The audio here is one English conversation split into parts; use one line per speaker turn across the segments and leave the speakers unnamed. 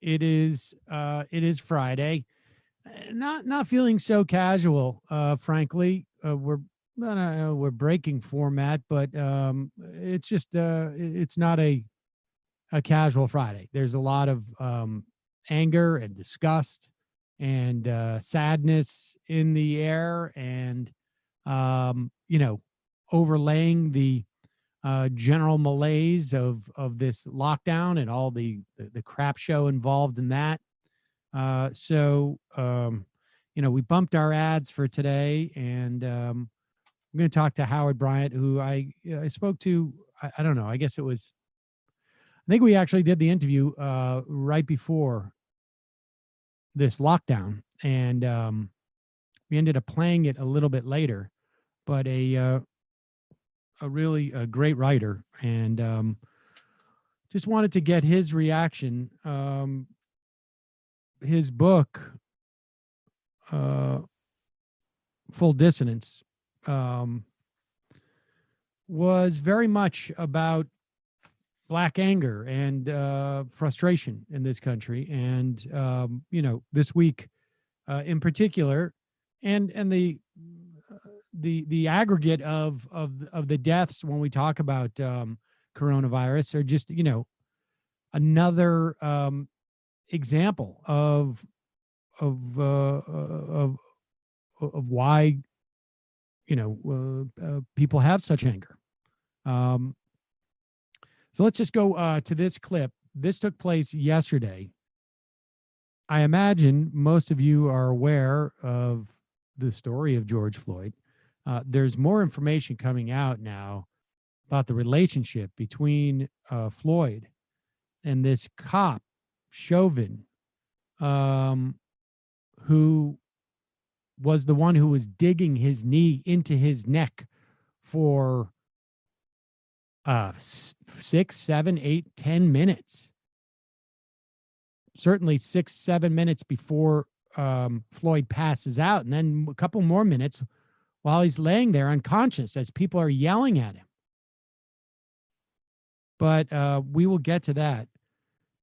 It is Friday. Not feeling so casual, frankly. We're breaking format, but it's just it's not a casual Friday. There's a lot of anger and disgust and sadness in the air, and overlaying the general malaise of this lockdown and all the crap show involved in that. We bumped our ads for today, and I'm going to talk to Howard Bryant, who I spoke to. I don't know. I think we actually did the interview right before this lockdown, and we ended up playing it a little bit later. But a really great writer, and just wanted to get his reaction. His book, Full Dissonance, was very much about Black anger and frustration in this country, and this week in particular, and the aggregate of the deaths when we talk about coronavirus are just another example of why people have such anger. So let's just go to this clip. This took place yesterday. I imagine most of you are aware of the story of George Floyd. There's more information coming out now about the relationship between Floyd and this cop, Chauvin, who was the one who was digging his knee into his neck for 6, 7, 8, 10 minutes. Certainly 6, 7 minutes before Floyd passes out, and then a couple more minutes while he's laying there unconscious as people are yelling at him. But we will get to that.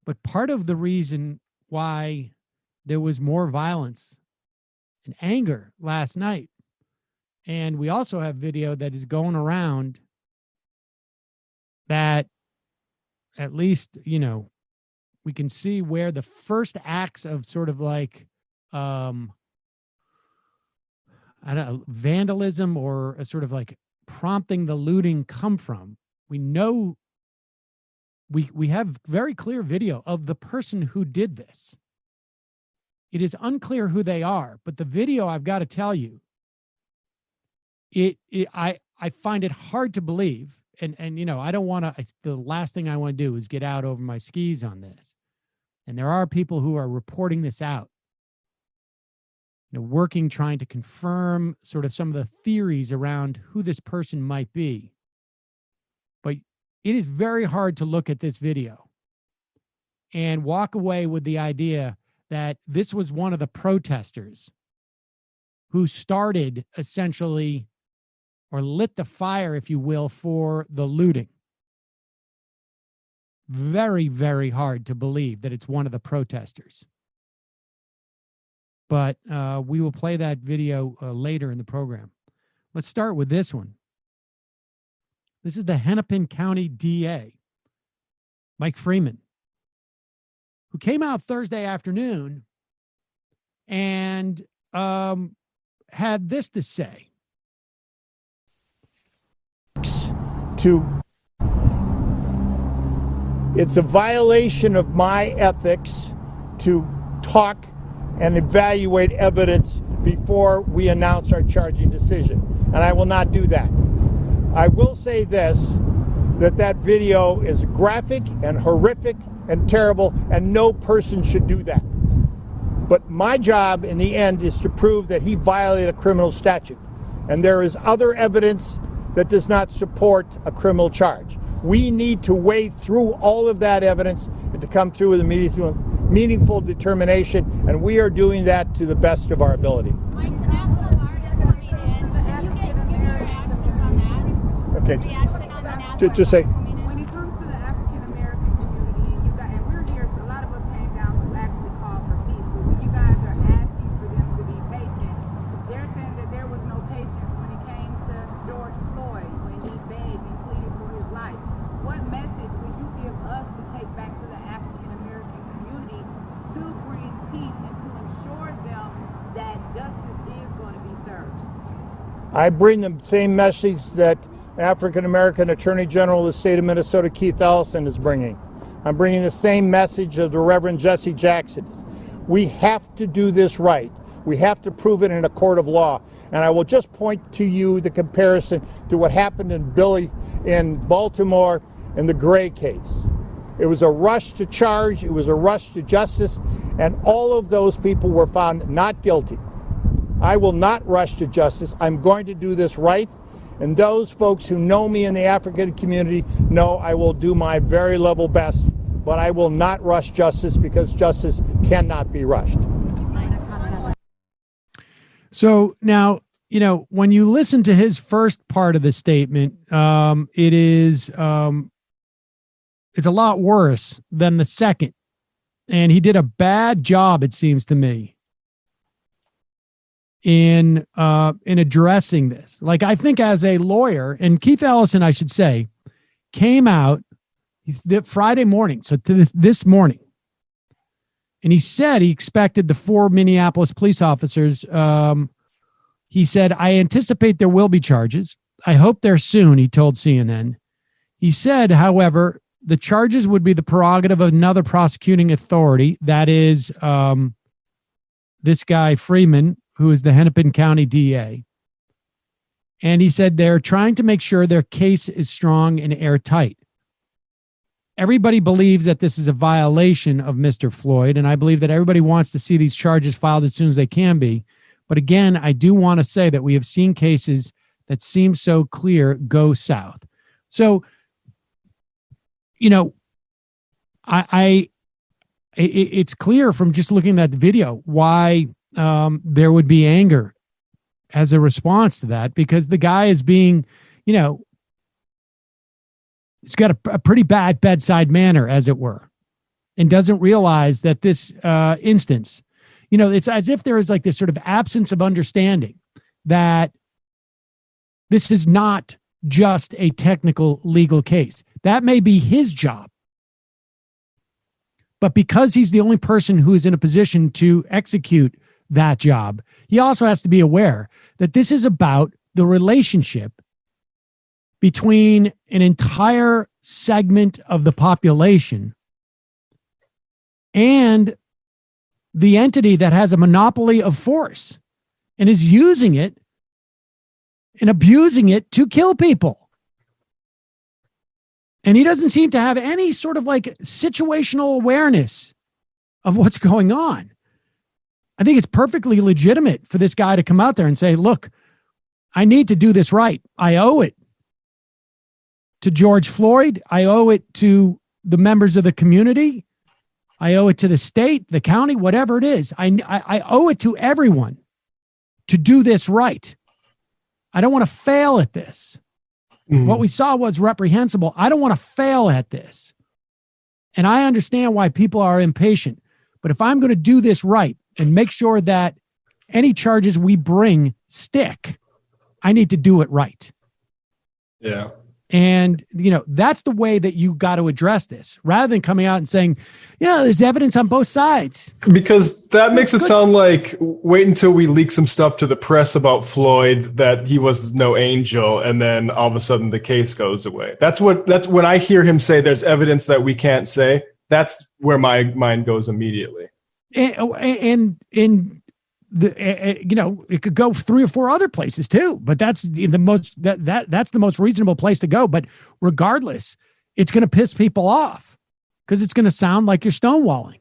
But part of the reason why there was more violence and anger last night, and we also have video that is going around that at least, we can see where the first acts of sort of like, vandalism or a sort of like prompting the looting come from. We know we have very clear video of the person who did this. It is unclear who they are, but the video, I've got to tell you, I find it hard to believe. And I don't want to, the last thing I want to do is get out over my skis on this. And there are people who are reporting this out, working, trying to confirm sort of some of the theories around who this person might be. But it is very hard to look at this video and walk away with the idea that this was one of the protesters who started essentially, or lit the fire, if you will, for the looting. Very, very hard to believe that it's one of the protesters. But we will play that video later in the program. Let's start with this one. This is the Hennepin County DA, Mike Freeman, who came out Thursday afternoon and had this to say.
It's a violation of my ethics to talk and evaluate evidence before we announce our charging decision, and I will not do that. I will say this, that video is graphic and horrific and terrible, and no person should do that. But my job in the end is to prove that he violated a criminal statute, and there is other evidence that does not support a criminal charge. We need to wade through all of that evidence and to come through with a meaningful determination, and we are doing that to the best of our ability.
Mike, the National Guard is coming in. Can you get your reaction on that?
Okay.
Reaction on the National
to say.
When it comes to the African American community, and we're here, a lot of us came down to actually call for peace. But when you guys are asking for them to be patient, they're saying that there was no patience when it came to George Floyd, when he begged and pleaded for his life. What message would you give us to take back to the African American community to bring peace and to ensure them that justice is going to be served?
I bring the same message that African American Attorney General of the state of Minnesota, Keith Ellison, is bringing. I'm bringing the same message of the Reverend Jesse Jackson. We have to do this right. We have to prove it in a court of law. And I will just point to you the comparison to what happened in Baltimore in the Gray case. It was a rush to charge, it was a rush to justice, and all of those people were found not guilty. I will not rush to justice. I'm going to do this right. And those folks who know me in the African community know I will do my very level best, but I will not rush justice because justice cannot be rushed.
So now, when you listen to his first part of the statement, it's a lot worse than the second. And he did a bad job, it seems to me, in addressing this. Like, I think as a lawyer, and Keith Ellison, I should say, came out Friday morning, so this morning, and he said he expected the 4 Minneapolis police officers. He said, I anticipate there will be charges. I hope they're soon, he told CNN. He said, however, the charges would be the prerogative of another prosecuting authority. That is this guy, Freeman, who is the Hennepin County DA. And he said they're trying to make sure their case is strong and airtight. Everybody believes that this is a violation of Mr. Floyd, and I believe that everybody wants to see these charges filed as soon as they can be. But again, I do want to say that we have seen cases that seem so clear go south. So, it's clear from just looking at the video why there would be anger as a response to that, because the guy is being, he's got a pretty bad bedside manner, as it were, and doesn't realize that this instance, it's as if there is like this sort of absence of understanding that this is not just a technical legal case. That may be his job. But because he's the only person who is in a position to execute that job, he also has to be aware that this is about the relationship between an entire segment of the population and the entity that has a monopoly of force and is using it and abusing it to kill people. And he doesn't seem to have any sort of like situational awareness of what's going on. I think it's perfectly legitimate for this guy to come out there and say, look, I need to do this right. I owe it to George Floyd. I owe it to the members of the community. I owe it to the state, the county, whatever it is. I owe it to everyone to do this right. I don't want to fail at this. What we saw was reprehensible. I don't want to fail at this. And I understand why people are impatient. But if I'm going to do this right and make sure that any charges we bring stick, I need to do it right.
Yeah.
And, that's the way that you got to address this, rather than coming out and saying, there's evidence on both sides.
Because that makes it sound like wait until we leak some stuff to the press about Floyd that he was no angel, and then all of a sudden the case goes away. That's when I hear him say there's evidence that we can't say, that's where my mind goes immediately.
And it could go 3 or 4 other places too, but that's the most reasonable place to go. But regardless, it's going to piss people off because it's going to sound like you're stonewalling.